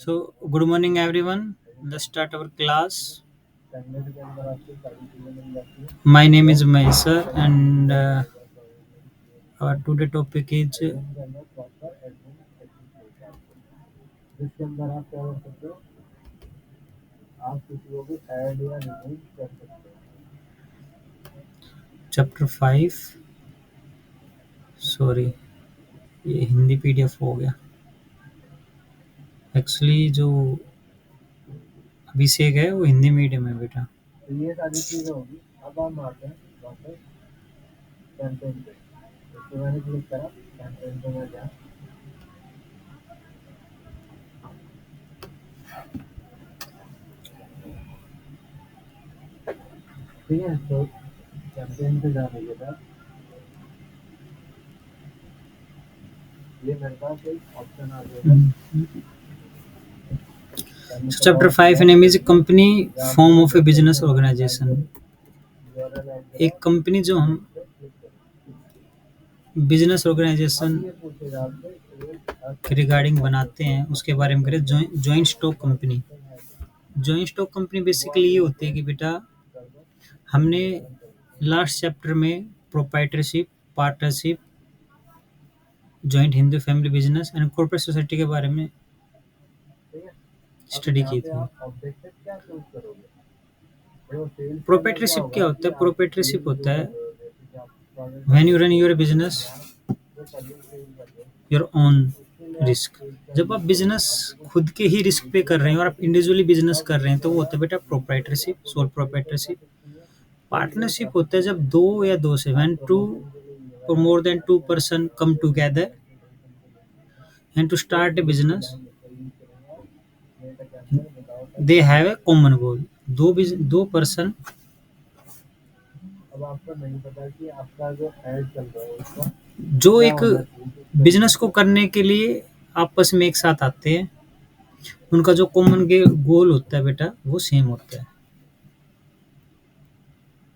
So, good morning, everyone. Let's start our class. My name is Maisa, and our today topic is chapter 5. Sorry, ये Hindi PDF हो गया. Actually जो अभिषेक है वो Hindi medium है बेटा. So chapter 5 name is company form of a business organization. एक company जो हम बिजनेस ऑर्गेनाइजेशन के रिगार्डिंग बनाते हैं उसके बारे में करें. Joint stock company. Joint stock company basically ये होती है कि बेटा हमने लास्ट चैप्टर में proprietorship, partnership, joint Hindu family business and corporate society के बारे में स्टडी की थी. प्रोप्राइटरशिप क्या होता है? प्रोप्राइटरशिप होता है when you run your business your own risk. जब आप बिजनेस खुद के ही रिस्क पे कर रहे हैं और आप इंडिविजुअली बिजनेस कर रहे हैं तो वो होता है बेटा प्रोप्राइटरशिप, सोल प्रोप्राइटरशिप. पार्टनरशिप होता है जब दो या दो से when two or more than two person come together and to start a business. They have a common goal. दो पर्सन जो एक बिजनेस को करने के लिए आपस में एक साथ आते हैं, उनका जो कॉमन गोल होता है बेटा वो सेम होता है.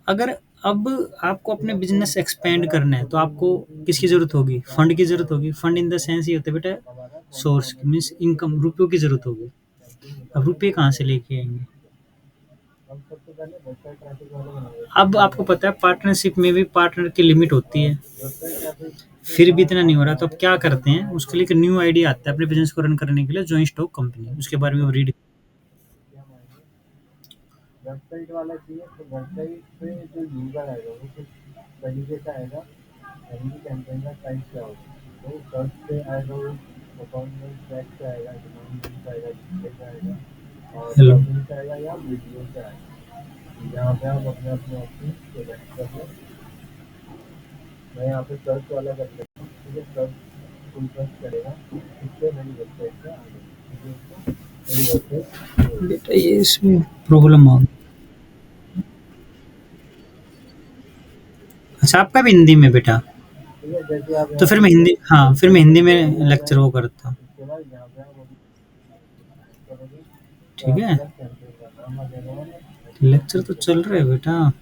अगर अब आपको अपने बिजनेस एक्सपेंड करना है तो आपको किसकी जरूरत होगी? फंड की जरूरत होगी. फंड इन द सेंस ये होता है बेटा सोर्स मीन्स इनकम, रुपयों की जरूरत होगी. अब रुपये कहाँ से लेके आएंगे? अब आपको पता है पार्टनरशिप में भी पार्टनर की लिमिट होती है, फिर भी इतना नहीं हो रहा तो अब क्या करते हैं? उसके लिए एक न्यू आइडिया आता है अपने बिजनेस को रन करने के लिए, जॉइंट स्टॉक कंपनी. उसके बारे में रीड. हेलो. बेटा ये इसमें प्रॉब्लम आ गई. अच्छा आपका भी हिंदी में बेटा? तो फिर मैं हिंदी, हाँ फिर मैं हिंदी में लेक्चर वो करता हूँ. ठीक है, लेक्चर तो चल रहा है बेटा.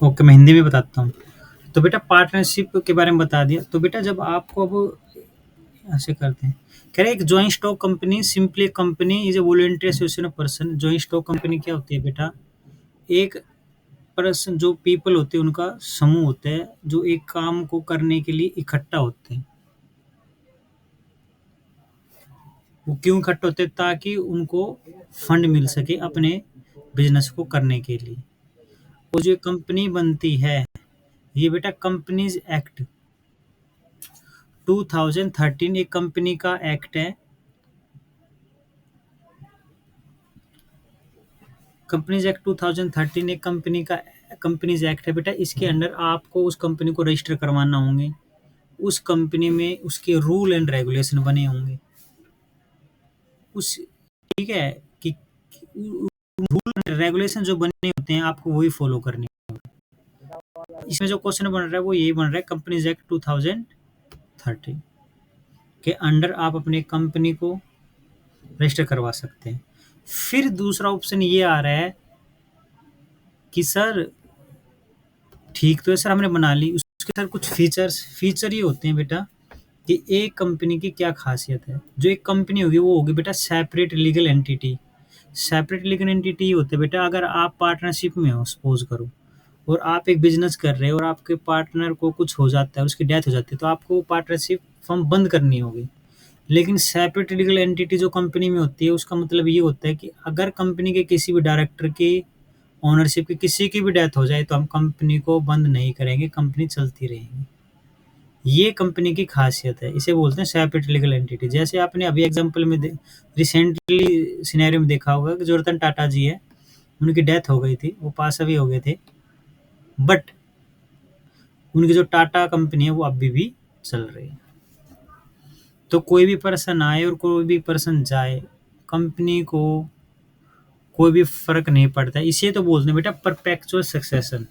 ओके मैं हिंदी में बताता हूँ. तो बेटा पार्टनरशिप के बारे में बता दिया. तो बेटा जब आपको अब ऐसे करते हैं, कह रहे एक joint stock company simply company is a voluntary association of person. Joint stock company क्या होती है बेटा? एक पर्सन जो पीपल होते हैं उनका समूह होता है जो एक काम को करने के लिए इकट्ठा होते हैं. वो क्यों इकट्ठा होते हैं? ताकि उनको फंड मिल सके अपने बिजनेस को करने के लिए. वो जो कंपनी बनती है ये बेटा कंपनीज एक्ट 2013 एक कंपनी का एक्ट है. कंपनीज एक्ट 2013 एक कंपनीज एक्ट है बेटा. इसके अंडर आपको उस कंपनी को रजिस्टर करवाना होंगे. उस कंपनी में उसके रूल एंड रेगुलेशन बने होंगे. उस ठीक है कि रूल एंड रेगुलेशन जो बने होते हैं आपको वही फॉलो करने. इसमें जो क्वेश्चन बन रहा है वो यही बन रहा है कंपनीज एक्ट 2013 के अंडर आप अपने कंपनी को रजिस्टर करवा सकते हैं. फिर दूसरा ऑप्शन ये आ रहा है कि सर ठीक तो है सर हमने बना ली, उसके साथ कुछ फीचर ये होते हैं बेटा कि एक कंपनी की क्या खासियत है। जो एक कंपनी होगी वो होगी बेटा separate legal entity. Separate legal entity ये होते हैं बेटा, अगर आप पार्टनरशिप में हो सपोज करो, और आप एक बिजनेस कर रहे हो और आपके पार्टनर को कुछ हो जाता है, उसकी डेथ हो जाती है, तो आपको पार्टनरशिप फर्म बंद करनी होगी। लेकिन सेपरेट लीगल एंटिटी जो कंपनी में होती है, उसका मतलब ये होता है कि अगर कंपनी के किसी भी डायरेक्टर की ओनरशिप की किसी की भी डेथ हो जाए तो हम कंपनी को बंद नहीं करेंगे, कंपनी चलती रहेगी। ये कंपनी की खासियत है, इसे बोलते हैं सेपरेट लीगल एंटिटी। जैसे आपने अभी एग्जांपल में रिसेंटली सिनेरियो में देखा होगा कि जो रतन टाटा जी है, उनकी डेथ हो गई थी, वो पास अवे हो गए थे, बट उनकी जो टाटा कंपनी है वो अभी भी चल रही है। तो कोई भी पर्सन आए और कोई भी पर्सन जाए, कंपनी को कोई भी फर्क नहीं पड़ता। इसे तो बोलते हैं बेटा परपेचुअल सक्सेशन।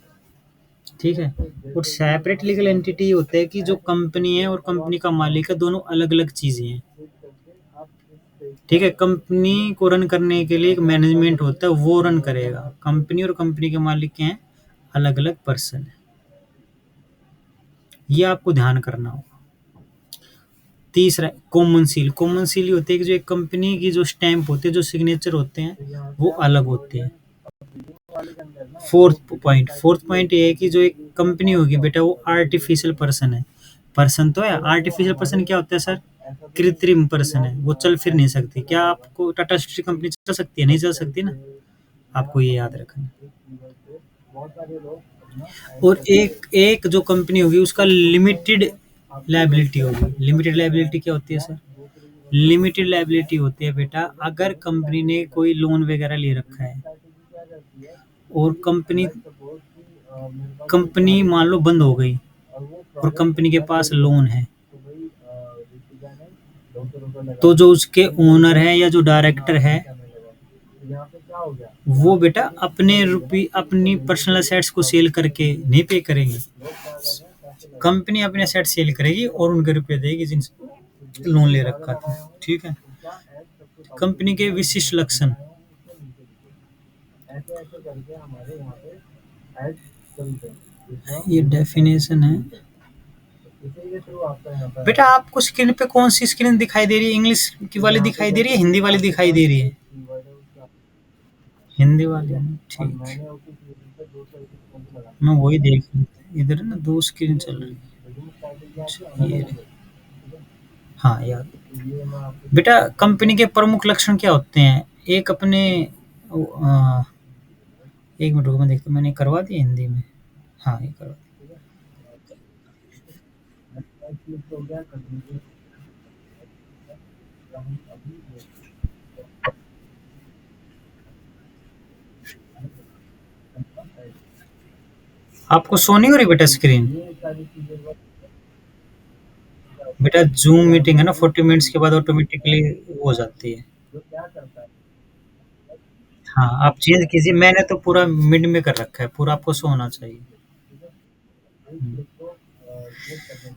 ठीक है। और सेपरेट लीगल एंटिटी होता है कि जो कंपनी है और कंपनी का मालिक है, दोनों अलग अलग चीजें हैं। ठीक है। कंपनी को रन करने के लिए एक मैनेजमेंट होता है, वो रन करेगा। कंपनी और कंपनी के मालिक के हैं अलग अलग पर्सन है। ये आपको ध्यान करना होगा। तीसरा कॉमन सील। कॉमन सील ये होते हैं कि जो एक कंपनी की जो स्टैंप होते हैं, जो सिग्नेचर होते हैं, वो अलग होते हैं। फोर्थ पॉइंट ये है कि जो एक कंपनी होगी बेटा, वो आर्टिफिशियल पर्सन है। पर्सन तो है, आर्टिफिशियल पर्सन क्या होता है सर? कृत्रिम पर्सन है, वो चल फिर नहीं सकती। क्या आपको टाटा स्टील कंपनी चल सकती है? नहीं चल सकती ना। आपको ये याद रखना। और एक एक जो कंपनी होगी उसका लिमिटेड लायबिलिटी होगी। लिमिटेड लायबिलिटी क्या होती है सर? लिमिटेड लायबिलिटी होती है बेटा, अगर कंपनी ने कोई लोन वगैरह ले रखा है और कंपनी कंपनी मान लो बंद हो गई और कंपनी के पास लोन है, तो जो उसके ओनर है या जो डायरेक्टर है, वो बेटा अपने रुपये अपनी पर्सनल असेट्स को सेल करके नहीं पे करेंगे। कंपनी अपने असेट सेल करेगी और उनके रुपये देगी जिनसे लोन ले रखा था। ठीक है। कंपनी के विशिष्ट लक्षण, ये डेफिनेशन है बेटा। आपको स्क्रीन पे कौन सी स्क्रीन दिखाई दे रही है? इंग्लिश की वाली दिखाई दे रही है, हिंदी वाली दिखाई दे रही है? हिंदी वाली है, ठीक। मैं वही देख रहा था, इधर ना दो स्क्रीन चल रही है। अच्छा, ये रही। हाँ यार बेटा, कंपनी के प्रमुख लक्षण क्या होते हैं? एक अपने एक मिनट रुको, मैं देखता हूँ, मैंने करवा दिया हिंदी में। हाँ, ये करवा दिया। आपको शो नहीं हो रही बेटा स्क्रीन? बेटा जूम मीटिंग है ना, 40 मिनट्स के बाद ऑटोमेटिकली वो हो जाती है। हाँ, आप चेंज कीजिए। मैंने तो पूरा मिड में कर रखा है, पूरा आपको शो होना चाहिए। हम्म।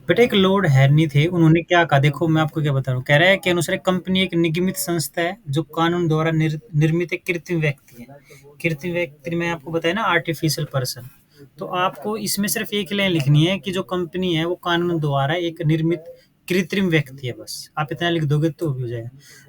बेटा एक लॉर्ड हेनरी थे, उन्होंने क्या कहा देखो, मैं आपको क्या बता रहा हूँ। कह रहा है कि अनुसार कंपनी एक निगमित संस्था है जो कानून द्वारा निर्मित एक कृत्रिम व्यक्ति है। कृत्रिम व्यक्ति में आपको बताया ना, आर्टिफिशियल पर्सन। तो आपको इसमें सिर्फ एक ही लाइन लिखनी है कि जो कंपनी है वो कानून द्वारा एक निर्मित कृत्रिम व्यक्ति है। बस आप इतना लिख दोगे तो भी हो जाएगा।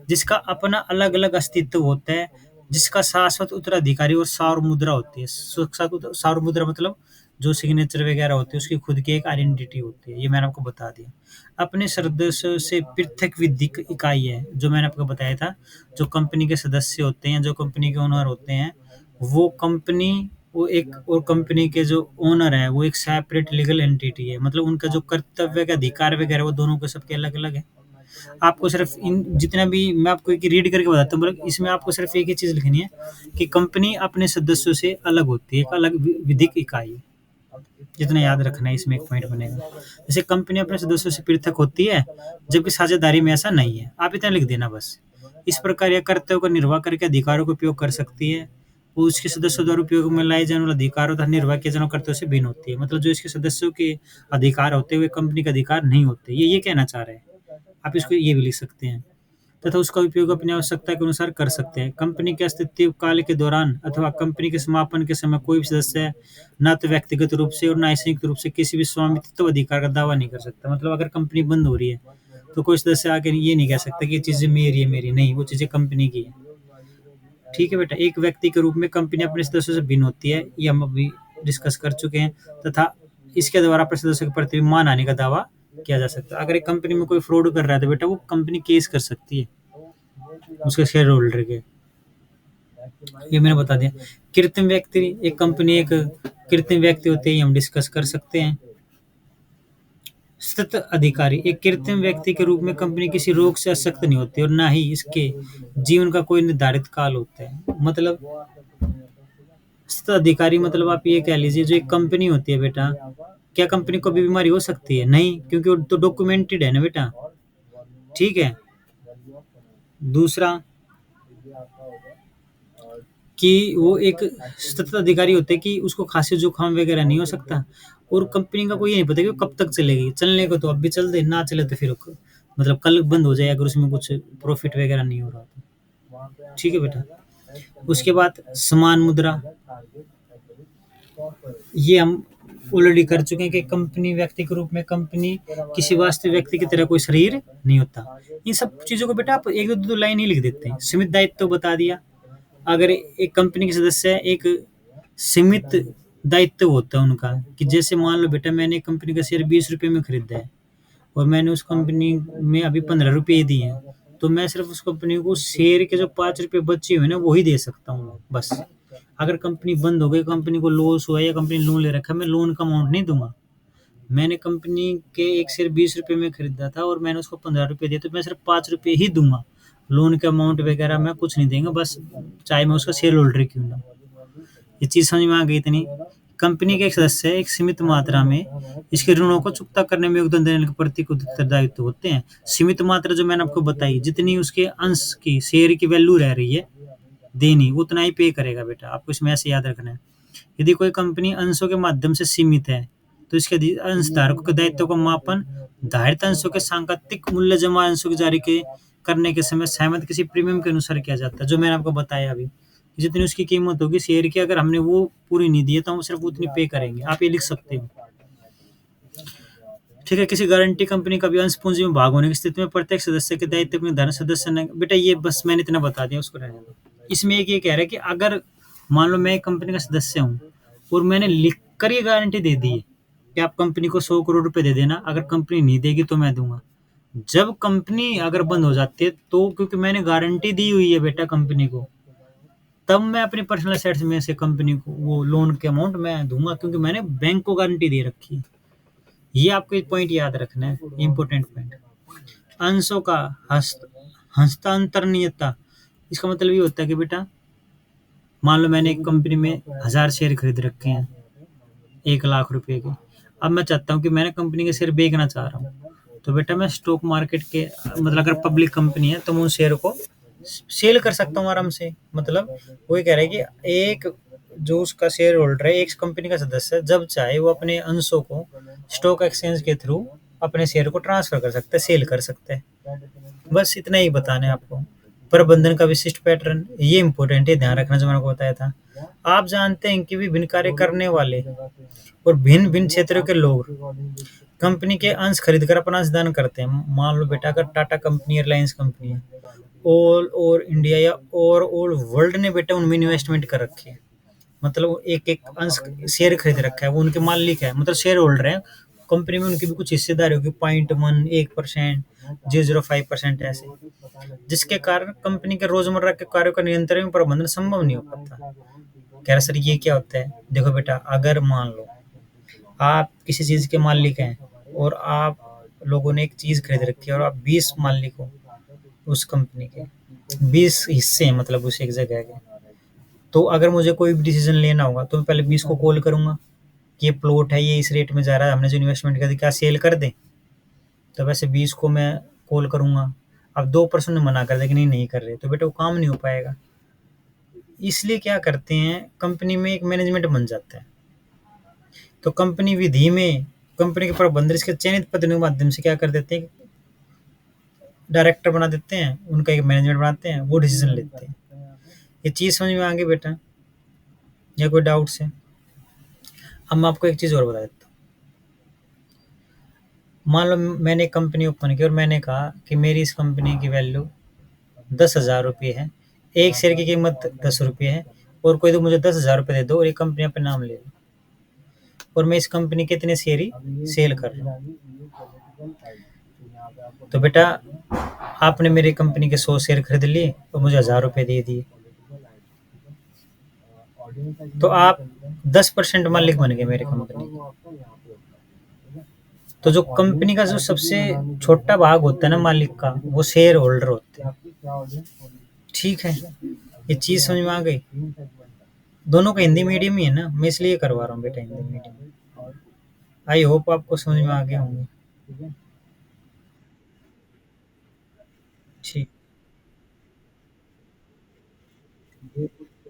जिसका अपना अलग अलग अस्तित्व होता है, जिसका शाश्वत उत्तराधिकारी और सार मुद्रा होती है। सार मुद्रा मतलब जो सिग्नेचर वगैरह होती है, उसकी खुद की एक आइडेंटिटी होती है। ये मैंने आपको बता दिया। अपने सदस्यों से पृथक विधिक इकाई है, जो मैंने आपको बताया था। जो कंपनी के सदस्य होते हैं, जो कंपनी के ओनर होते हैं, वो कंपनी वो एक और कंपनी के जो ओनर है वो एक सेपरेट लीगल एंटिटी है। मतलब उनका जो कर्तव्य का अधिकार वगैरह वो दोनों के सबके अलग अलग है। आपको सिर्फ इन जितना भी मैं आपको एक रीड करके बताता हूँ, मतलब इसमें आपको सिर्फ एक ही चीज लिखनी है कि कंपनी अपने सदस्यों से अलग होती है, एक अलग विधिक इकाई है। जितना याद रखना है, इसमें एक पॉइंट बनेगा। जैसे कंपनी अपने सदस्यों से पृथक होती है, जबकि साझेदारी में ऐसा नहीं है। आप इतना लिख देना बस। इस प्रकार यह कर्तव्य का निर्वाह करके अधिकारों का उपयोग कर सकती है। वो उसके सदस्यों द्वारा उपयोग में लाए जाने वाले अधिकारों तथा निर्वाह किए जाने वाले कर्तव्यों से भिन्न होती है। मतलब जो इसके सदस्यों के अधिकार होते हैं वे कंपनी के अधिकार नहीं होते। ये कहना चाह रहे हैं। आप इसको ये भी लिख सकते हैं। तथा उसका उपयोग अपनी आवश्यकता के अनुसार कर सकते हैं। कंपनी के अस्तित्व काल के दौरान अथवा कंपनी के समापन के समय कोई भी सदस्य ना तो व्यक्तिगत रूप से और ना ही संयुक्त रूप से किसी भी स्वामित्व अधिकार का दावा नहीं कर सकता। मतलब अगर कंपनी बंद हो रही है, तो कोई सदस्य आके ये नहीं कह सकता कि ये चीज़ें मेरी है, मेरी नहीं, वो चीज़ें कंपनी की है। ठीक है बेटा, एक व्यक्ति के रूप में कंपनी अपने सदस्यों से भिन्न होती है, ये हम अभी डिस्कस कर चुके हैं, तथा इसके द्वारा अपने सदस्यों के प्रति मान हानि का दावा किया जा सकता है। अगर एक कंपनी में कोई फ्रॉड कर रहा है तो बेटा वो कंपनी केस कर सकती है उसके शेयर होल्डर के। ये मैंने बता दिया। कृत्रिम व्यक्ति, एक कंपनी एक कृत्रिम व्यक्ति होते हैं, ये हम डिस्कस कर सकते हैं। सतत अधिकारी, एक कृत्रिम व्यक्ति के रूप में कंपनी किसी रोग से अशक्त नहीं होती और ना ही इसके जीवन का कोई निर्धारित काल होता है। मतलब सतत अधिकारी मतलब आप ये कह लीजिए, जो एक कंपनी होती है बेटा, क्या कंपनी को भी बीमारी हो सकती है? नहीं, क्योंकि वो तो डॉक्यूमेंटेड है ना बेटा। ठीक है। दूसरा कि वो एक सतत अधिकारी होते हैं कि उसको खांसी जुकाम वगैरह नहीं हो सकता, और कंपनी का कोई ये नहीं पता कि वो कब तक चलेगी। चलने को तो अब भी चल दे, ना चले तो फिर मतलब कल बंद हो जाए अगर उसमें कुछ प्रॉफिट वगैरह नहीं हो रहा तो। ठीक है बेटा। उसके बाद समान मुद्रा, ये हम ऑलरेडी कर चुके हैं कि कंपनी व्यक्ति के रूप में कंपनी किसी वास्तविक व्यक्ति की तरह कोई शरीर नहीं होता। इन सब चीज़ों को बेटा आप एक दो लाइन ही लिख देते हैं। सीमित दायित्व तो बता दिया। अगर एक कंपनी के सदस्य है, एक सीमित दायित्व होता है उनका, कि जैसे मान लो बेटा मैंने कंपनी का शेयर 20 रुपए में खरीदा है और मैंने उस कंपनी में अभी 15 रुपए दिए हैं, तो मैं सिर्फ उस कंपनी को शेयर के जो 5 रुपए बचे हुए ना वही दे सकता हूँ बस। अगर कंपनी बंद हो गई, कंपनी को लॉस हुआ या कंपनी लोन ले रखा है, मैं लोन का अमाउंट नहीं दूंगा। मैंने कंपनी के एक शेयर 20 रुपए में खरीदा था और मैंने उसको 15 रुपए दिए, तो मैं सिर्फ 5 रुपए ही दूंगा। लोन के अमाउंट वगैरह मैं कुछ नहीं देंगे, बस चाहे मैं उसका शेयर होल्डर क्यों ना। ये चीज़ समझ में आ गई इतनी। कंपनी के एक सदस्य एक सीमित मात्रा में इसके ऋणों को चुकता करने में योगदान देने के प्रति कुछ उत्तरदायित्व होते हैं। सीमित मात्रा जो मैंने आपको बताई, जितनी उसके अंश की शेयर की वैल्यू रह रही है देनी, उतना ही पे करेगा बेटा। आपको इसमें ऐसे याद रखना है। यदि कोई कंपनी अंशों के माध्यम से सीमित है, तो इसके अंशधारकों के दायित्व का मापन धारित अंशों के सांकेतिक मूल्य जमा अंशों की जारी के करने के समय सहमत किसी प्रीमियम के अनुसार किया जाता है। जो मैंने आपको बताया अभी, जितनी उसकी कीमत होगी शेयर की, अगर हमने वो पूरी नहीं दी है तो हम सिर्फ उतनी पे करेंगे। आप ये लिख सकते हो। ठीक है। किसी गारंटी कंपनी का भी अंश पूंजी में भाग होने की स्थिति में प्रत्येक सदस्य के दायित्व को निर्धारण सदस्य ने, बेटा ये बस मैंने इतना बता दिया, उसको रहने दो। इसमें एक ये कह रहा है कि अगर मान लो मैं एक कंपनी का सदस्य हूँ और मैंने लिख कर ये गारंटी दे दी है कि आप कंपनी को 100 करोड़ रुपए दे देना, अगर कंपनी नहीं देगी तो मैं दूंगा। जब कंपनी अगर बंद हो जाती है, तो क्योंकि मैंने गारंटी दी हुई है बेटा कंपनी को, तब मैं अपनी पर्सनल एसेट्स में से कंपनी को वो लोन के अमाउंट मैं दूंगा, क्योंकि मैंने बैंक को गारंटी दे रखी है। ये आपको एक पॉइंट याद रखना है, इंपॉर्टेंट पॉइंट। अंशों का हस्तांतरणीयता, इसका मतलब ये होता है कि बेटा मान लो मैंने एक कंपनी में 1000 शेयर खरीद रखे हैं 1 लाख रुपए के। अब मैं चाहता हूँ कि मैंने कंपनी के शेयर बेचना चाह रहा हूँ, तो बेटा मैं स्टॉक मार्केट के मतलब अगर पब्लिक कंपनी है तो मैं उस शेयर को सेल कर सकता हूँ आराम से। मतलब वो ये कह रहा है कि एक जो उसका शेयर होल्डर है, एक कंपनी का सदस्य, जब चाहे वो अपने अंशों को स्टॉक एक्सचेंज के थ्रू अपने शेयर को ट्रांसफर कर सकता है, सेल कर सकता है। बस इतना ही बताना है आपको। प्रबंधन का विशिष्ट पैटर्न, ये इंपॉर्टेंट है, ध्यान रखना जो मैंने आपको बताया था। आप जानते हैं कि विभिन्न कार्य करने वाले और भिन्न भिन्न क्षेत्रों के लोग कंपनी के अंश खरीदकर अपना अंशदान करते हैं। मान लो बेटा अगर टाटा कंपनी, एयरलाइंस कंपनी है, ऑल ओवर इंडिया या ऑल वर्ल्ड ने बेटा उनमें इन्वेस्टमेंट कर रखी है। मतलब एक एक अंश शेयर खरीद रखा है, वो उनके मालिक है, मतलब शेयर होल्डर है। कंपनी में उनकी भी कुछ हिस्सेदारी होगी, 0.1, 1%, 0.05% ऐसे, जिसके कारण कंपनी के रोजमर्रा के कार्यों का नियंत्रण एवं प्रबंधन संभव नहीं हो पाता। कह रहे सर ये क्या होता है? देखो बेटा, अगर मान लो आप किसी चीज के मालिक हैं और आप लोगों ने एक चीज खरीद रखी है और आप 20 मालिक हो उस कंपनी के, 20 हिस्से हैं मतलब उस एक जगह के, तो अगर मुझे कोई भी डिसीजन लेना होगा तो मैं पहले 20 को कॉल करूंगा कि ये प्लॉट है, ये इस रेट में जा रहा है, हमने जो इन्वेस्टमेंट कर दी, क्या सेल कर दें? तो वैसे 20 को मैं कॉल करूंगा। अब 2% ने मना कर दिया कि नहीं नहीं कर रहे, तो बेटा वो काम नहीं हो पाएगा। इसलिए क्या करते हैं, कंपनी में एक मैनेजमेंट बन जाता है। तो कंपनी विधि में कंपनी के प्रबंधन इसके चयनित प्रतिनिधियों के माध्यम से क्या कर देते हैं, डायरेक्टर बना देते हैं, उनका एक मैनेजमेंट बनाते हैं, वो डिसीजन लेते हैं। ये चीज़ समझ में आ गई बेटा, या कोई डाउट्स है? अब मैं आपको एक चीज़ और बता देता हूँ। मान लो मैंने एक कंपनी ओपन की और मैंने कहा कि मेरी इस कंपनी की वैल्यू 10,000 रुपये है, एक शेयर की कीमत 10 रुपये है, और कोई तो मुझे 10,000 रुपये दे दो और ये कंपनी अपने नाम ले लो, और मैं इस कंपनी के इतने शेयर ही सेल कर रहा हूँ। तो बेटा आपने मेरी कंपनी के 100 शेयर खरीद लिए और मुझे 1,000 रुपये दे दिए, तो आप 10% मालिक बन गए मेरे कंपनी के। तो जो कंपनी का जो सबसे छोटा भाग होता है ना मालिक का, वो शेयर होल्डर होते हैं। ठीक है, ये चीज समझ में आ गई? दोनों का हिंदी मीडियम ही है ना, मैं इसलिए करवा रहा हूँ बेटा हिंदी मीडियम। आई होप आपको समझ में आ गया होंगे। ठीक,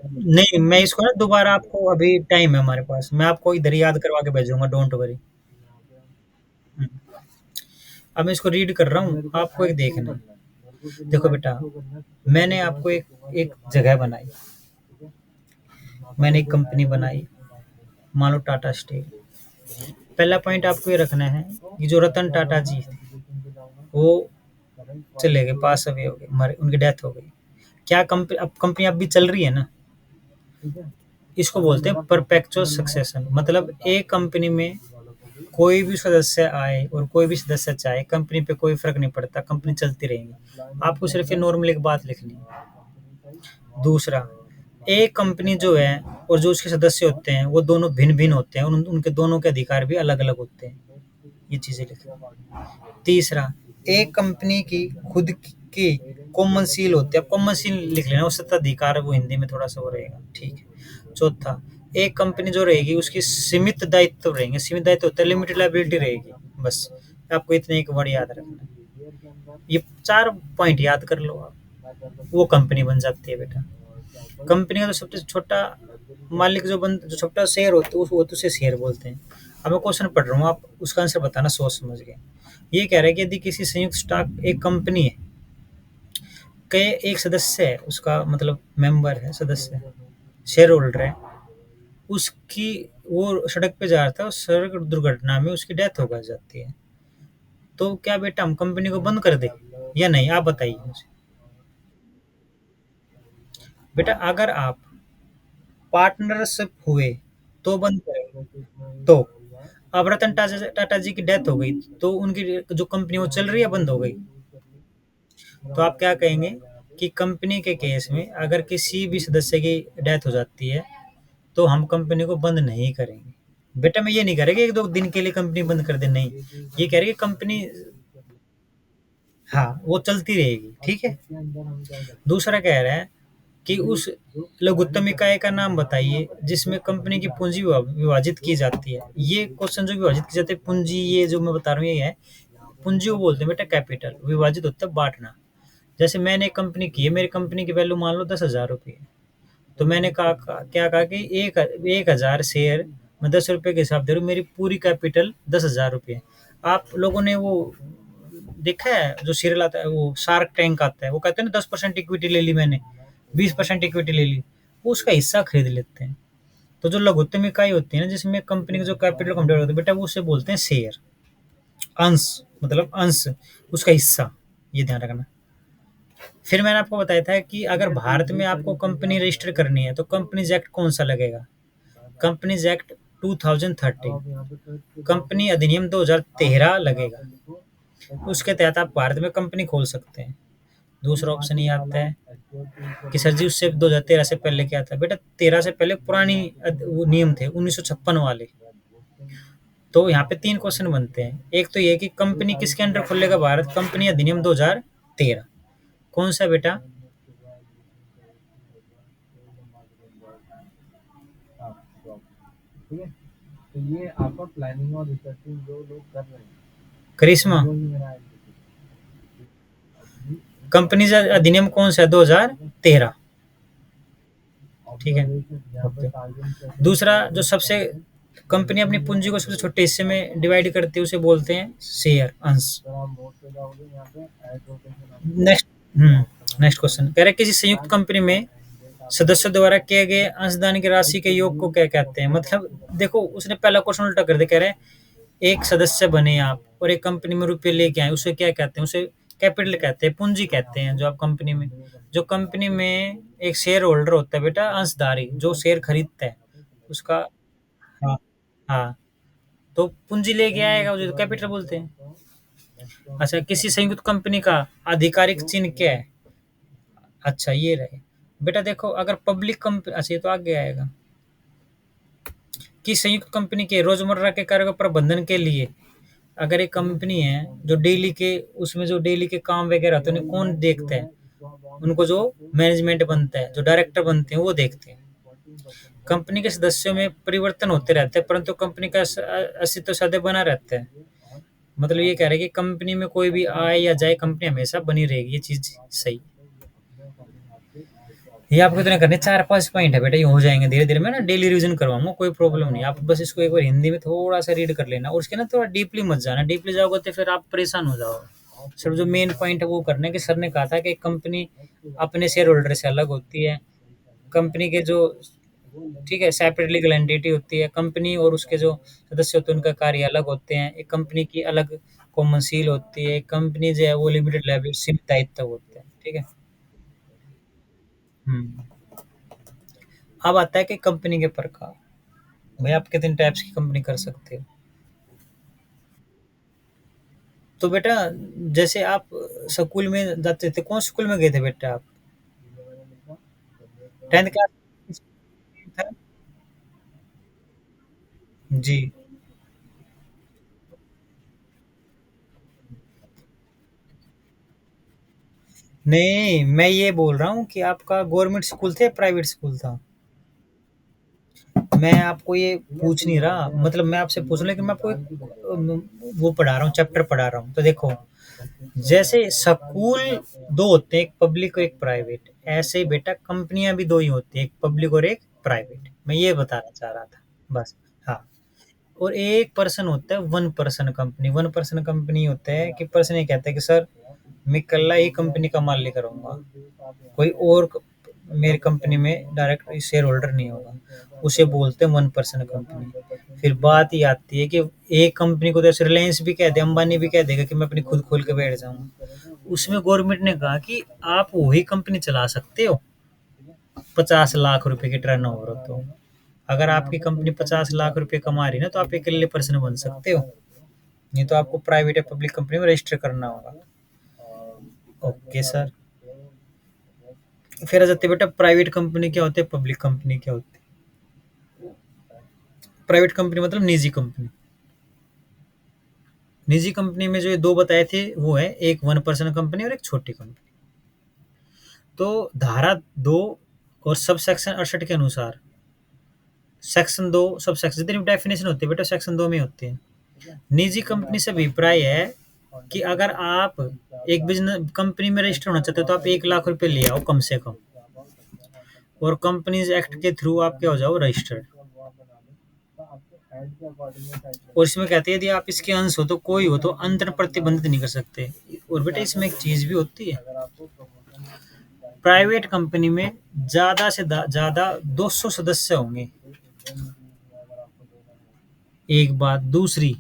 नहीं मैं इसको ना दोबारा आपको, अभी टाइम है हमारे पास, मैं आपको इधर ही याद करवा के भेजूंगा, डोंट वरी। अब मैं इसको रीड कर रहा हूँ, आपको एक देखना है। देखो बेटा, मैंने आपको एक एक जगह बनाई, मैंने एक कंपनी बनाई, मान लो टाटा स्टील। पहला पॉइंट आपको ये रखना है कि जो रतन टाटा जी थे, वो चले गए, पास अवे हो गए, मरे, उनकी डेथ हो गई। क्या कंपनी, अब कंपनी अब भी चल रही है ना, इसको बोलते हैं परपेचुअल सक्सेशन। मतलब एक कंपनी में कोई भी सदस्य आए और कोई भी सदस्य चाहे, कंपनी पे कोई फर्क नहीं पड़ता, कंपनी चलती रहेगी। आपको सिर्फ ये नॉर्मल एक बात लिखनी है। दूसरा, एक कंपनी जो है और जो उसके सदस्य होते हैं वो दोनों भिन्न भिन्न होते हैं, उनके दोनों के अधिकार भी अलग अलग होते हैं, ये चीजें लिखो। तीसरा, एक कंपनी की खुद की कॉमन सील होती है, अब कॉमन सील लिख लेना, वो सत्ताधिकार है, वो हिंदी में थोड़ा सा वो रहेगा, ठीक है। चौथा, एक कंपनी जो रहेगी उसकी सीमित दायित्व रहेंगे, सीमित दायित्व होता है, लिमिटेड लायबिलिटी रहेगी, बस आपको इतने एक वर्ड याद रखना है। ये 4 पॉइंट याद कर लो आप, वो कंपनी बन जाती है बेटा। कंपनी का तो सबसे छोटा मालिक जो छोटा शेयर होता है वो तो उसे शेयर बोलते हैं। अब मैं क्वेश्चन पढ़ रहा हूँ, आप उसका आंसर बताना सोच समझ के। ये कह रहा है कि यदि किसी संयुक्त स्टॉक, एक कंपनी है के एक सदस्य है, उसका मतलब मेंबर है, सदस्य है, शेयर होल्डर है, उसकी, वो सड़क पे जा रहा था, सड़क दुर्घटना में उसकी डेथ हो जाती है, तो क्या बेटा हम कंपनी को बंद कर दे या नहीं, आप बताइए मुझे। बेटा अगर आप पार्टनरशिप हुए तो बंद करेंगे, तो अब रतन टाटा टाटा जी की डेथ हो गई, तो उनकी जो कंपनी वो चल रही है, बंद हो गई, तो आप क्या कहेंगे कि कंपनी के केस में अगर किसी भी सदस्य की डेथ हो जाती है तो हम कंपनी को बंद नहीं करेंगे। बेटा मैं ये नहीं कह रहा कि एक दो दिन के लिए कंपनी बंद कर दे, नहीं, ये कह रहे कि कंपनी, हाँ वो चलती रहेगी, ठीक है। दूसरा कह रहा है कि उस लघुत्तम इकाई का नाम बताइए जिसमें कंपनी की पूंजी विभाजित की जाती है। ये क्वेश्चन जो विभाजित की जाती है पूंजी, ये जो मैं बता रहा हूँ ये है पूंजी, को बोलते हैं बेटा कैपिटल, विभाजित होता है बांटना। जैसे मैंने एक कंपनी की है, मेरी कंपनी की वैल्यू मान लो 10,000 रुपये, तो मैंने कहा, क्या कहा कि 1,000 शेयर मैं 10 रुपये के हिसाब दे रहा हूँ, मेरी पूरी कैपिटल 10,000 रुपये। आप लोगों ने वो देखा है जो सीरियल आता है, वो शार्क टैंक आता है, वो कहते हैं ना 10% इक्विटी ले ली मैंने, 20% इक्विटी ले ली, वो उसका हिस्सा खरीद लेते हैं। तो जो लघुत्तम इकाई होती है ना, जिसमें कंपनी का जो कैपिटल कंप्लीट होता है बेटा, वो उसे बोलते हैं शेयर, अंश, मतलब अंश, उसका हिस्सा, ये ध्यान रखना। फिर मैंने आपको बताया था कि अगर भारत में आपको कंपनी रजिस्टर करनी है तो कंपनीज एक्ट कौन सा लगेगा, कंपनीज एक्ट 2013, कंपनी अधिनियम 2013 लगेगा, उसके तहत आप भारत में कंपनी खोल सकते हैं। दूसरा ऑप्शन ये आता है कि सर जी उससे 2013 से पहले क्या था, बेटा 13 से पहले पुरानी वो नियम थे 1956 वाले। तो यहाँ पे 3 क्वेश्चन बनते हैं, एक तो ये कि कंपनी किसके अंडर खोलेगा भारत, कंपनी अधिनियम 2013, कौन सा बेटा, करिश्मा, कंपनी अधिनियम कौन सा है, 2013, ठीक है, ओके। दूसरा, जो सबसे कंपनी अपनी पूंजी को सबसे छोटे हिस्से में डिवाइड करती है उसे बोलते हैं शेयर, अंश। नेक्स्ट नेक्स्ट क्वेश्चन कह रहे हैं, किसी संयुक्त कंपनी में सदस्यों द्वारा किए गए अंशदान की राशि के योग को क्या कहते हैं? मतलब देखो, उसने पहला क्वेश्चन उल्टा कर दिया। कह रहे हैं एक सदस्य बने आप और एक कंपनी में रुपए लेके आए, उसे क्या कहते हैं? उसे कैपिटल कहते हैं, पूंजी कहते हैं। जो आप कंपनी में, जो कंपनी में एक शेयर होल्डर होता है बेटा, अंशधारी जो शेयर खरीदता है उसका। हाँ, हाँ, तो पूंजी लेके आएगा उसे तो कैपिटल बोलते हैं। अच्छा, किसी संयुक्त कंपनी का आधिकारिक चिन्ह क्या है? अच्छा, ये रहे बेटा। देखो, अगर पब्लिक कंपनी, अच्छा ये तो आगे आएगा कि संयुक्त कंपनी के रोजमर्रा के कार्यों के प्रबंधन के लिए, अगर एक कंपनी है जो डेली के, उसमें जो डेली के काम वगैरह होते हैं उन्हें कौन देखता है? उनको जो मैनेजमेंट बनता है, जो डायरेक्टर बनते हैं, वो देखते हैं। कंपनी के सदस्यों में परिवर्तन होते रहते हैं परंतु कंपनी का अस्तित्व सदैव बना रहता है। मतलब ये कह रहे हैं कि कंपनी में कोई भी आए या जाए, कंपनी हमेशा बनी रहेगी। ये चीज सही। ये आपको इतने करने 4-5 पॉइंट है बेटा, ये हो जाएंगे धीरे धीरे। मैं ना डेली रिवीजन करवाऊंगा, कोई प्रॉब्लम नहीं। आप बस इसको एक बार हिंदी में थोड़ा सा रीड कर लेना और उसके ना थोड़ा डीपली मत जाना। डीपली जाओगे तो फिर आप परेशान हो जाओगे। सिर्फ जो मेन पॉइंट है वो करना है कि सर ने कहा था कि कंपनी अपने शेयर होल्डर से अलग होती है। कंपनी के जो, ठीक है, सेपरेट लीगल एंटिटी होती है कंपनी, और उसके जो सदस्य होते हैं उनका कार्य अलग होते हैं। एक कंपनी की अलग कॉमन सील होती है। एक कंपनी जो है वो लिमिटेड लायबिलिटी सीमित दायित्व होते हैं। ठीक है। हम्म। अब आता है कि कंपनी के प्रकार। भाई आप कितने टाइप्स की कंपनी कर सकते हो? तो बेटा, जैसे आप स्कूल में जाते थे, कौन स्कूल में गए थे बेटा आप? 10th क्लास था? जी। नहीं, मैं ये बोल रहा हूँ कि आपका गवर्नमेंट स्कूल थे, प्राइवेट स्कूल था? मैं आपको ये पूछ नहीं रहा, मतलब मैं आपसे पूछ रहा हूँ कि मैं आपको एक वो पढ़ा रहा हूँ, चैप्टर पढ़ा रहा हूँ। तो देखो, जैसे स्कूल दो होते हैं, एक पब्लिक और एक प्राइवेट, ऐसे ही बेटा कंपनियां भी दो ही होती हैं, एक पब्लिक और एक प्राइवेट। मैं ये बताना चाह रहा था बस। हाँ। और एक पर्सन होता है one person company. One person company होता है कि पर्सन ये कहता है कि सर मैं कल्ला ही कंपनी का मालिक रहूंगा, कोई और मेरी कंपनी में डायरेक्ट शेयर होल्डर नहीं होगा। उसे बोलते हैं वन पर्सन कंपनी। फिर बात ये आती है कि एक कंपनी को, जैसे रिलायंस भी कह दे, अंबानी भी कह देगा कि मैं अपनी खुद खोल के बैठ जाऊंगा। उसमें गवर्नमेंट ने कहा कि आप वही कंपनी चला सकते हो 50 लाख रुपए की टर्न ओवर हो तो। अगर आपकी कंपनी 50 लाख रुपए कमा रही है ना, तो आप अकेले पर्सन बन सकते हो। नहीं तो आपको प्राइवेट या पब्लिक कंपनी में रजिस्टर करना होगा। Okay sir. फिर आ जाते हैं बेटा, प्राइवेट कंपनी क्या होते हैं, पब्लिक कंपनी क्या होती है? प्राइवेट कंपनी मतलब निजी कंपनी। निजी कंपनी में जो ये दो बताए थे वो है, एक वन पर्सन कंपनी और एक छोटी कंपनी। तो धारा 2 और सब सेक्शन 68 के अनुसार, सेक्शन 2 सब सेक्शन जितनी डेफिनेशन होती है बेटा सेक्शन 2 में होती है। निजी कंपनी से अभिप्राय है कि अगर आप एक बिजनेस कंपनी में रजिस्टर होना चाहते हो तो आप 1 लाख रुपए ले आओ कम से कम, और कंपनीज एक्ट के थ्रू आप क्या हो जाओ, रजिस्टर्ड। और इसमें कहते हैं यदि आप इसके अंश हो तो कोई हो तो अंतर प्रतिबंधित नहीं कर सकते। और बेटा इसमें एक चीज भी होती है, प्राइवेट कंपनी में ज्यादा से ज्यादा 200 सदस्य होंगे। एक बात दूसरी,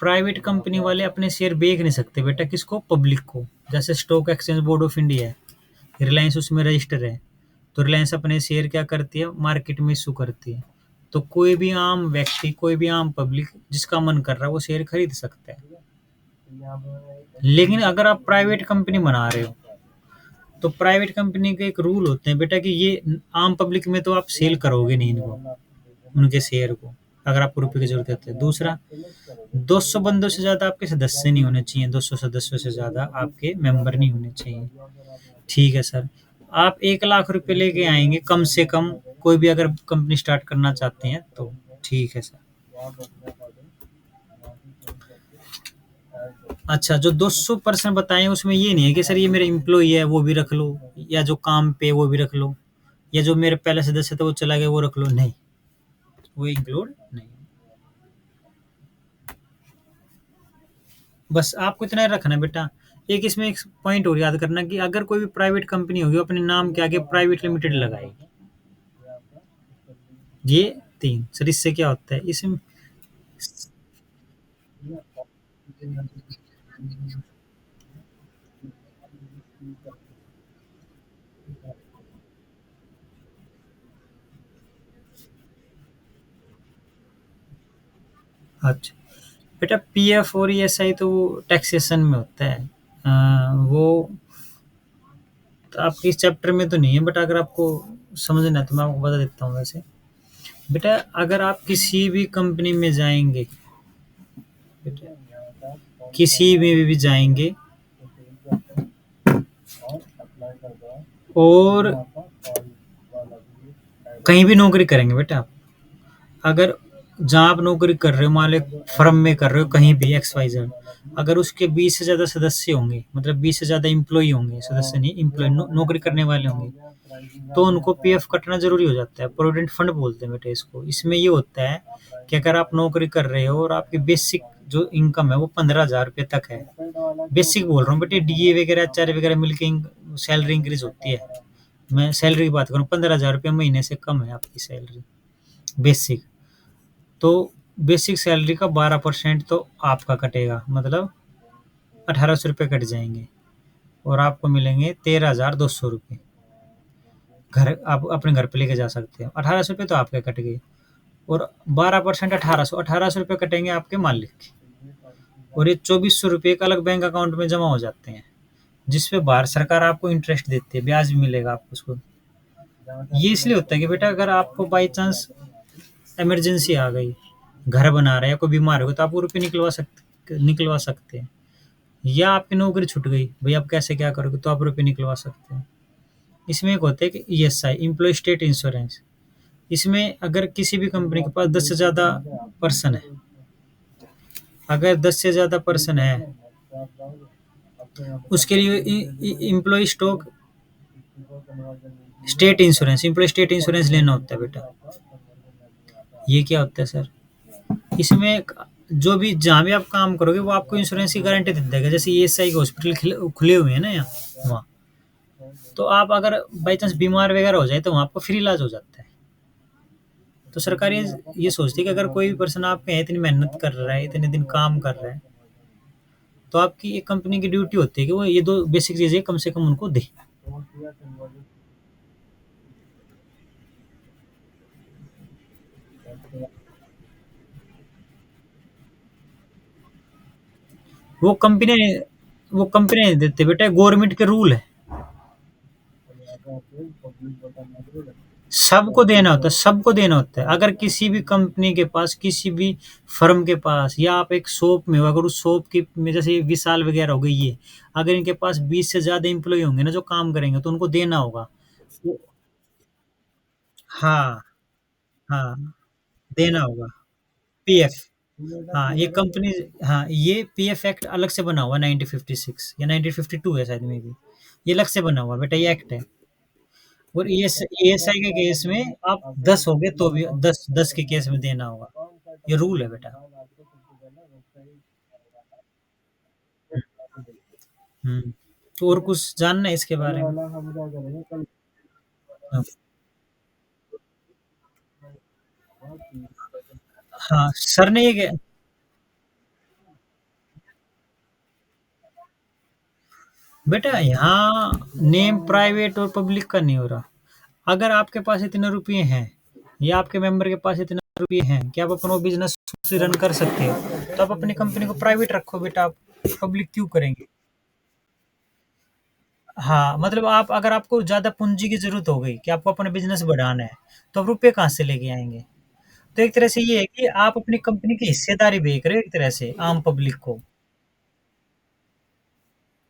प्राइवेट कंपनी वाले अपने शेयर बेच नहीं सकते बेटा, किसको, पब्लिक को। जैसे stock exchange board of India है, रिलायंस उसमें रजिस्टर है, तो रिलायंस अपने शेयर क्या करती है, मार्केट में इशू करती है। तो कोई भी आम व्यक्ति, कोई भी आम पब्लिक जिसका मन कर रहा है वो शेयर खरीद सकता है। लेकिन अगर आप प्राइवेट कंपनी बना रहे हो तो प्राइवेट कंपनी के एक रूल होते हैं बेटा कि ये आम पब्लिक में तो आप सेल करोगे नहीं इनको, उनके शेयर को, अगर आपको रुपए की जरूरत है। दूसरा, 200 बंदों से ज्यादा आपके सदस्य नहीं होने चाहिए, 200 सदस्यों से ज्यादा आपके मेंबर नहीं होने चाहिए। ठीक है सर। आप 1 लाख रुपए लेके आएंगे कम से कम, कोई भी अगर कंपनी स्टार्ट करना चाहते हैं तो। ठीक है सर। अच्छा, जो 200% बताए उसमें ये नहीं है कि सर ये मेरे एम्प्लॉई है वो भी रख लो, या जो काम पे वो भी रख लो, या जो मेरे पहले सदस्य थे वो चला गया वो रख लो, नहीं, वो इंक्लूड नहीं। बस आपको इतना ही रखना है बेटा, एक इसमें एक पॉइंट और याद करना कि अगर कोई भी प्राइवेट कंपनी होगी वो अपने नाम के आगे प्राइवेट लिमिटेड लगाएगी। ये 3 सर इससे क्या होता है इसमें। अच्छा, बेटा पीएफ और ईएसआई तो टैक्सेशन में होता है। वो तो आपके इस चैप्टर में तो नहीं है, बट अगर आपको समझना है तो मैं आपको बता देता हूँ वैसे। बेटा अगर आप किसी भी कंपनी में जाएंगे, बेटा किसी में भी जाएंगे और कहीं भी नौकरी करेंगे बेटा आप, अगर जहाँ आप नौकरी कर रहे हो मान लो फर्म में कर रहे हो कहीं भी एक्स वाई जेड, अगर उसके 20 से ज़्यादा सदस्य होंगे, मतलब 20 से ज़्यादा एम्प्लॉई होंगे, सदस्य नहीं एम्प्लॉय, नौकरी करने वाले होंगे, तो उनको पीएफ कटना जरूरी हो जाता है। प्रोविडेंट फंड बोलते हैं बेटे इसको। इसमें ये होता है कि अगर आप नौकरी कर रहे हो और आपकी बेसिक जो इनकम है वो 15,000 रुपये तक है, बेसिक बोल रहा हूँ बेटे, डीए वगैरह एच आर वगैरह मिलके सैलरी इंक्रीज होती है। मैं सैलरी की बात करूँ, 15,000 रुपये महीने से कम है आपकी सैलरी बेसिक, तो बेसिक सैलरी का 12% तो आपका कटेगा, मतलब 1,800 रुपये कट जाएंगे और आपको मिलेंगे 13,200 रुपये। घर आप अपने घर पे लेके जा सकते हो। 1,800 रुपये तो आपके कट गए और 12% 1,800 रुपये कटेंगे आपके मालिक के, और ये 2,400 रुपये एक अलग बैंक अकाउंट में जमा हो जाते हैं, जिसपे भारत सरकार आपको इंटरेस्ट देती है, ब्याज भी मिलेगा आपको उसको। ये इसलिए होता है कि बेटा अगर आपको बाई चांस इमरजेंसी आ गई, घर बना रहे हैं, कोई बीमार हो गया, तो आप वो रुपये निकलवा सकते हैं। या आपकी नौकरी छूट गई, भाई आप कैसे क्या करोगे, तो आप रुपये निकलवा सकते हैं। इसमें एक होता है कि ईएसआई, एम्प्लॉय स्टेट इंश्योरेंस। इसमें अगर किसी भी कंपनी के पास 10 से ज़्यादा पर्सन है, अगर 10 से ज़्यादा पर्सन है, उसके लिए employ stock state insurance, employ state insurance लेना होता है बेटा। ये क्या होता है सर, इसमें जो भी जहाँ भी आप काम करोगे वो आपको इंश्योरेंस की गारंटी दे देगा। जैसे ईएसआई के हॉस्पिटल खुले हुए हैं ना यहाँ, वहाँ तो आप अगर बाई चांस बीमार वगैरह हो जाए तो वहाँ आपको फ्री इलाज हो जाता है। तो सरकार ये सोचती है कि अगर कोई भी पर्सन आपके यहाँ इतनी मेहनत कर रहा है, इतने दिन काम कर रहा है, तो आपकी एक कंपनी की ड्यूटी होती है कि वो ये दो बेसिक चीजें कम से कम उनको दे। वो कंपनी वो कंपनी नहीं देते बेटा, गवर्नमेंट के रूल है। सबको देना होता है, सबको देना होता है। अगर किसी भी कंपनी के पास, किसी भी फर्म के पास, या आप एक शॉप में हो, अगर उस शॉप की में जैसे विशाल वगैरह हो गई ये, अगर इनके पास 20 से ज्यादा एम्प्लॉय होंगे ना जो काम करेंगे, तो उनको देना होगा। वो- हाँ, हाँ, देना होगा पीएफ। हाँ ये कंपनी, हाँ ये पीएफ एक्ट अलग से बना हुआ 1956 या 1952 है शायद में भी, ये अलग से बना हुआ बेटा, ये एक्ट है। और ईएसआई के केस में आप 10 हो गए तो भी 10 के केस में देना होगा, ये रूल है बेटा। हम्म, तो और कुछ जानना है इसके बारे में? हाँ, हाँ सर ने ये बेटा यहाँ नेम प्राइवेट और पब्लिक का नहीं हो रहा। अगर आपके पास इतने रुपए हैं या आपके मेंबर के पास इतने रुपए हैं कि आप अपना बिजनेस से रन कर सकते हो, तो आप अपनी कंपनी को प्राइवेट रखो बेटा, आप पब्लिक क्यों करेंगे। हाँ मतलब आप, अगर आपको ज्यादा पूंजी की जरूरत हो गई कि आपको अपना बिजनेस बढ़ाना है, तो आप रुपए कहाँ से लेके आएंगे। तो एक तरह से ये है कि आप अपनी कंपनी की हिस्सेदारी बेच रहे हो एक तरह से आम पब्लिक को।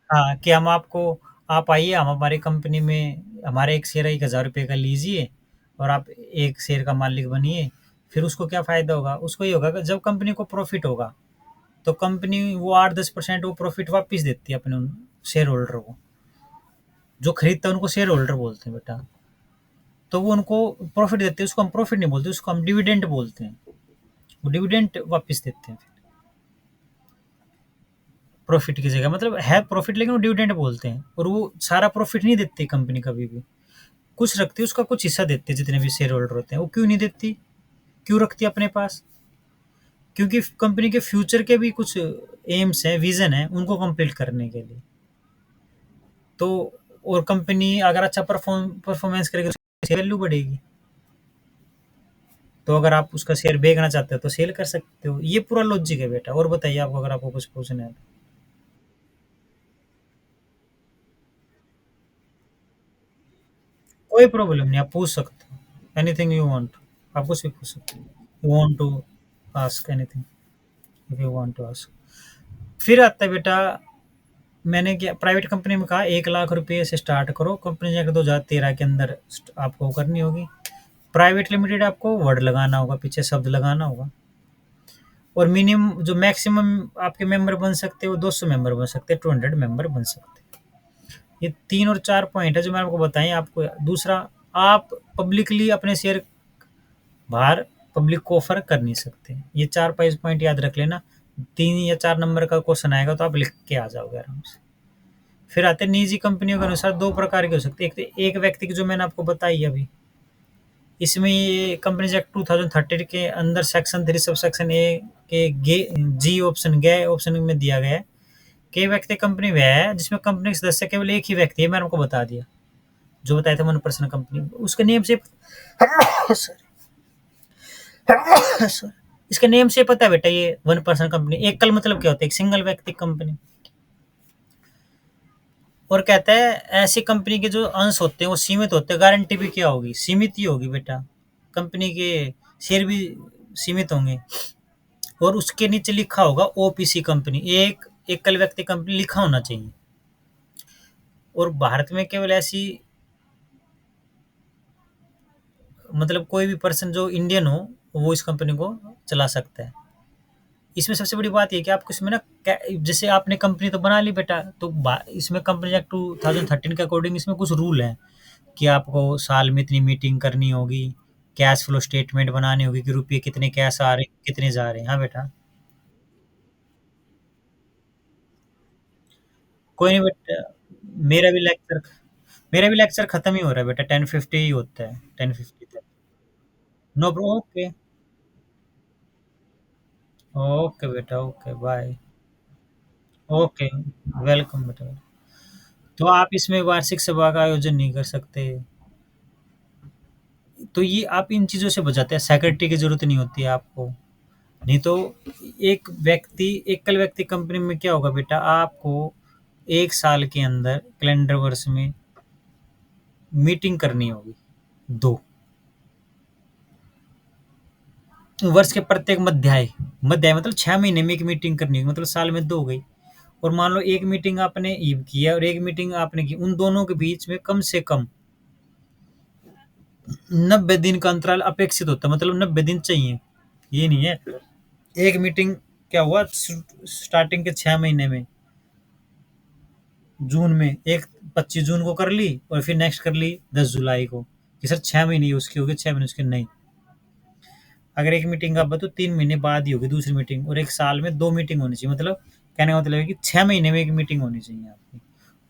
हाँ कि हम आपको, आप आइए हम हमारी कंपनी में, हमारे एक शेयर 1,000 रुपये का लीजिए और आप एक शेयर का मालिक बनिए। फिर उसको क्या फायदा होगा, उसको ये होगा कि जब कंपनी को प्रॉफिट होगा, तो कंपनी वो 8-10% वो प्रॉफिट वापस देती है अपने उन शेयर होल्डर को। जो खरीदता है उनको शेयर होल्डर बोलते हैं बेटा। तो वो उनको प्रॉफिट देते हैं, उसको हम प्रॉफिट नहीं बोलते, उसको हम डिविडेंड बोलते हैं। वो डिविडेंड वापस देते हैं। प्रॉफिट की जगह, मतलब है प्रॉफिट लेकिन वो डिविडेंड बोलते हैं, और वो सारा प्रॉफिट नहीं देती कंपनी कभी भी। कुछ रखती है, उसका कुछ हिस्सा देती है, जितने भी शेयर होल्डर होते हैं। वो क्यों नहीं देती, क्यों रखती है अपने पास? क्योंकि कंपनी के फ्यूचर के भी कुछ एम्स हैं, विजन है, उनको कंप्लीट करने के लिए। तो और कंपनी अगर अच्छा परफॉर्मेंस करेगी तो वैल्यू बढ़ेगी। तो अगर आप उसका शेयर बेचना चाहते हो तो सेल कर सकते हो। ये पूरा लॉजिक है बेटा। और बताइए आपको, अगर आपको कुछ पूछना है तो। कोई प्रॉब्लम नहीं, आप पूछ सकते हो। एनीथिंग यू वांट, आप कुछ भी पूछ सकते हो। You want to ask anything, if you want to ask. फिर आता है बेटा, मैंने क्या प्राइवेट कंपनी में कहा, 1 लाख रुपए से स्टार्ट करो। कंपनी जाकर 2013 के अंदर आपको करनी होगी। प्राइवेट लिमिटेड आपको वर्ड लगाना होगा, पीछे शब्द लगाना होगा। और मिनिमम जो मैक्सिमम आपके मेंबर बन सकते हो, 200 मेंबर बन सकते हैं, 200 मेंबर बन सकते हैं। ये 3 और 4 पॉइंट है जो मैंने आपको बताए। आपको दूसरा, आप पब्लिकली अपने शेयर बाहर पब्लिक को ऑफर कर नहीं सकते। ये 4-5 पॉइंट याद रख लेना। 3 या 4 नंबर का क्वेश्चन आएगा तो आप लिख के आ जाओगे आराम से। फिर आते हैं निजी कंपनियों के अनुसार 2 प्रकार के हो सकते हैं। एक तो एक व्यक्ति की, जो मैंने आपको बताई अभी। इसमें ये कंपनीज एक्ट 2013 के अंदर सेक्शन 3 सब सेक्शन ए के जी ऑप्शन गे ऑप्शन में दिया गया है कि व्यक्ति कंपनी वह है जिसमें कंपनी के सदस्य केवल एक ही व्यक्ति है। मैंने आपको बता दिया, जो बताया था 1% कंपनी, उसके नेम से सॉरी, इसके नेम से पता है बेटा, ये 1% कंपनी। एकल मतलब क्या होता है? एक सिंगल व्यक्ति कंपनी। और कहता है ऐसी कंपनी के जो अंश होते हैं वो सीमित होते हैं। गारंटी भी क्या होगी? सीमित ही होगी बेटा। कंपनी के शेयर भी सीमित होंगे। और उसके नीचे लिखा होगा ओपीसी कंपनी, एक एकल व्यक्ति कंपनी लिखा होना चाहिए। और भारत में केवल ऐसी, मतलब कोई भी पर्सन जो इंडियन हो वो इस कंपनी को चला सकता है। इसमें सबसे बड़ी बात ये है कि आपको इसमें ना जैसे आपने कंपनी तो बना ली बेटा, तो इसमें कंपनी एक्ट 2013 के अकॉर्डिंग इसमें कुछ रूल है कि आपको साल में इतनी मीटिंग करनी होगी, कैश फ्लो स्टेटमेंट बनानी होगी कि रुपये कितने कैश आ रहे हैं, कितने जा रहे हैं। हाँ बेटा। कोई नहीं बेटा, मेरा भी लेक्चर मेरा भी लेक्चर खत्म ही हो रहा है बेटा, 10:50 ही होता है, 10:50 तक। No bro, okay. ओके बेटा, ओके बाय। ओके, वेलकम बेटा। तो आप इसमें वार्षिक सभा का आयोजन नहीं कर सकते। तो ये आप इन चीज़ों से बचाते हैं, सेक्रेटरी की ज़रूरत नहीं होती है आपको। नहीं तो एक व्यक्ति, एकल व्यक्ति कंपनी में क्या होगा बेटा, आपको 1 साल के अंदर कैलेंडर वर्ष में मीटिंग करनी होगी 2। वर्ष के प्रत्येक मध्याय, मध्याय मतलब 6 महीने में 1 मीटिंग करनी होगी, मतलब साल में 2 हो गई। और मान लो 1 मीटिंग आपने ईव की है और 1 मीटिंग आपने की, उन दोनों के बीच में कम से कम 90 दिन का अंतराल अपेक्षित होता है, मतलब 90 दिन चाहिए। ये नहीं है एक मीटिंग क्या हुआ स्टार्टिंग के 6 महीने में, जून में एक 25 जून को कर ली और फिर नेक्स्ट कर ली 10 जुलाई को, कि सर 6 महीने उसकी होगी, 6 महीने उसके नहीं। अगर एक मीटिंग आप बताओ 3 महीने बाद ही होगी दूसरी मीटिंग, और एक साल में 2 मीटिंग होनी चाहिए। मतलब कहने का मतलब है कि 6 महीने में एक मीटिंग होनी चाहिए आपकी।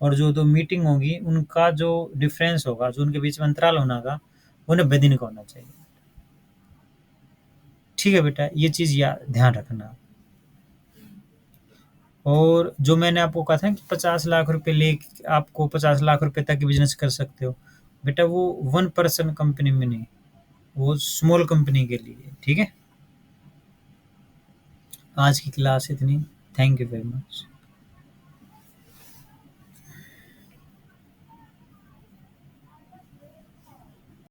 और जो 2 मीटिंग होगी उनका जो डिफरेंस होगा, जो उनके बीच में अंतराल होना का, वो 90 दिन का होना चाहिए। ठीक है बेटा, ये चीज़ या ध्यान रखना। और जो मैंने आपको कहा था कि 50 लाख रुपए ले, आपको 50 लाख रुपए तक की बिजनेस कर सकते हो बेटा, वो 1% कंपनी में नहीं, वो स्मॉल कंपनी के लिए। ठीक है, आज की क्लास इतनी। Thank you very much.